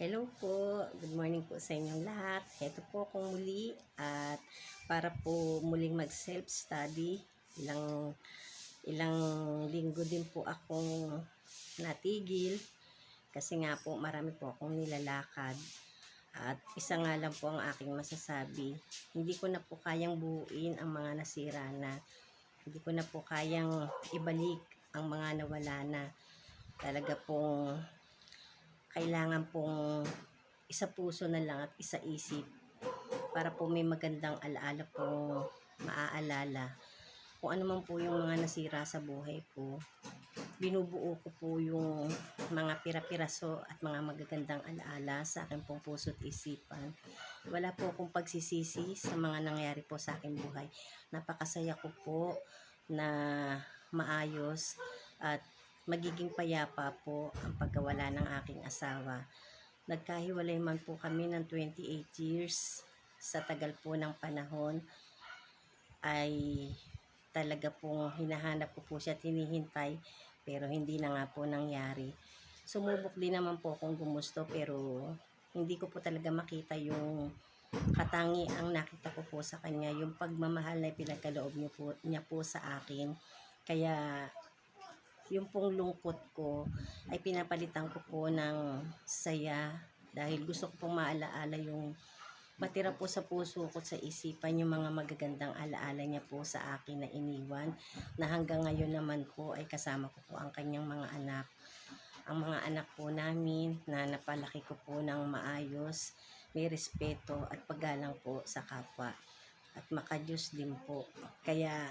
Hello po, good morning po sa inyong lahat. Heto po akong muli at para po muling mag self-study. Ilang linggo din po akong natigil kasi nga po marami po akong nilalakad. At isa nga lang po ang aking masasabi, hindi ko na po kayang buuin ang mga nasira na. Hindi ko na po kayang ibalik ang mga nawala na. Talaga pong kailangan pong isa puso na lang at isa isip para po may magandang alaala po maaalala. Kung ano man po yung mga nasira sa buhay ko, binubuo ko po yung mga pira-piraso at mga magagandang alaala sa aking pong puso at isipan. Wala po akong pagsisisi sa mga nangyari po sa aking buhay. Napakasaya ko po na maayos at magiging payapa po ang pagkawala ng aking asawa. Nagkahiwalay man po kami ng 28 years. Sa tagal po ng panahon ay talaga pong hinahanap ko po siya at hinihintay pero hindi na nga po nangyari. Sumubok din naman po akong gumusto pero hindi ko po talaga makita yung katangiang nakita ko po sa kanya, yung pagmamahal na pinagkaloob niya po sa akin. Kaya yung pong lungkot ko ay pinapalitan ko po ng saya dahil gusto ko pong maalaala yung matira po sa puso ko sa isipan yung mga magagandang alaala niya po sa akin na iniwan na hanggang ngayon naman po ay kasama ko po ang kanyang mga anak. Ang mga anak po namin na napalaki ko po ng maayos, may respeto at paggalang po sa kapwa at makadiyos din po. Kaya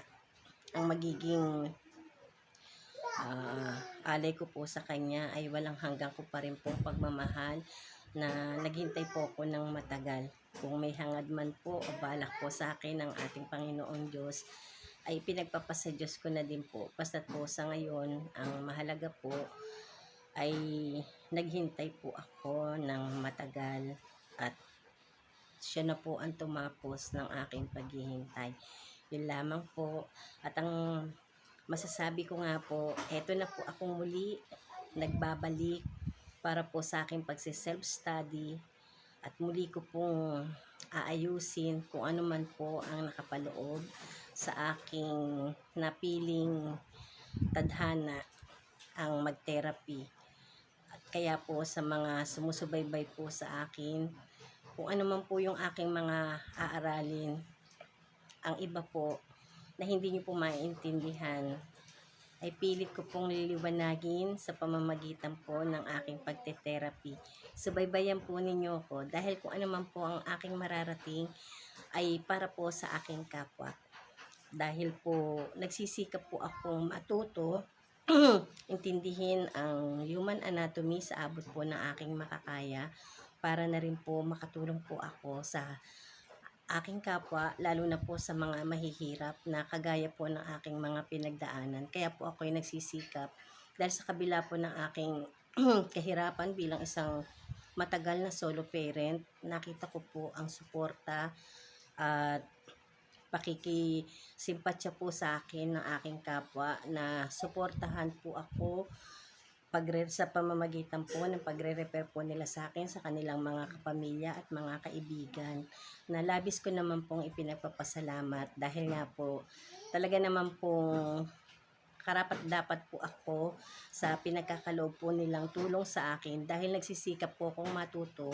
ang magiging alay ko po sa kanya ay walang hanggang ko pa rin pong pagmamahal na naghintay po ako ng matagal. Kung may hangad man po o balak po sa akin ng ating Panginoong Diyos, ay pinagpapasa Diyos ko na din po. Basta't po sa ngayon, ang mahalaga po ay naghintay po ako ng matagal at siya na po ang tumapos ng aking paghihintay. Yun lamang po. At ang masasabi ko nga po, eto na po akong muli nagbabalik para po sa aking pagsi-self-study at muli ko pong aayusin kung ano man po ang nakapaloob sa aking napiling tadhana ang mag-therapy. At kaya po sa mga sumusubaybay po sa akin, kung ano man po yung aking mga aaralin, ang iba po na hindi niyo po maintindihan ay pilit ko pong liliwanagin sa pamamagitan po ng aking pagte-therapy. Subaybayan po ninyo ko dahil kung ano man po ang aking mararating ay para po sa aking kapwa. Dahil po nagsisikap po akong matuto, intindihin ang human anatomy sa abot po ng aking makakaya para na rin po makatulong po ako sa aking kapwa, lalo na po sa mga mahihirap na kagaya po ng aking mga pinagdaanan. Kaya po ako'y nagsisikap dahil sa kabila po ng aking kahirapan bilang isang matagal na solo parent, nakita ko po ang suporta at pakikisimpatya po sa akin ng aking kapwa na suportahan po ako sa pamamagitan po ng pagre-refer po nila sa akin sa kanilang mga kapamilya at mga kaibigan na labis ko naman pong ipinagpapasalamat dahil nga po talaga naman pong karapat dapat po ako sa pinagkakaloob po nilang tulong sa akin dahil nagsisikap po akong matuto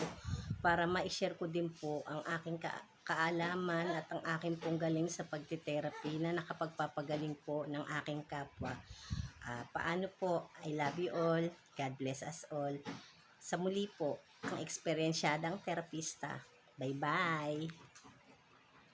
para ma-share ko din po ang aking kaalaman at ang aking pong galing sa pagti-therapy na nakapagpapagaling po ng aking kapwa. Paano po? I love you all. God bless us all. Sa muli po, ang eksperyensyadang terapista. Bye-bye!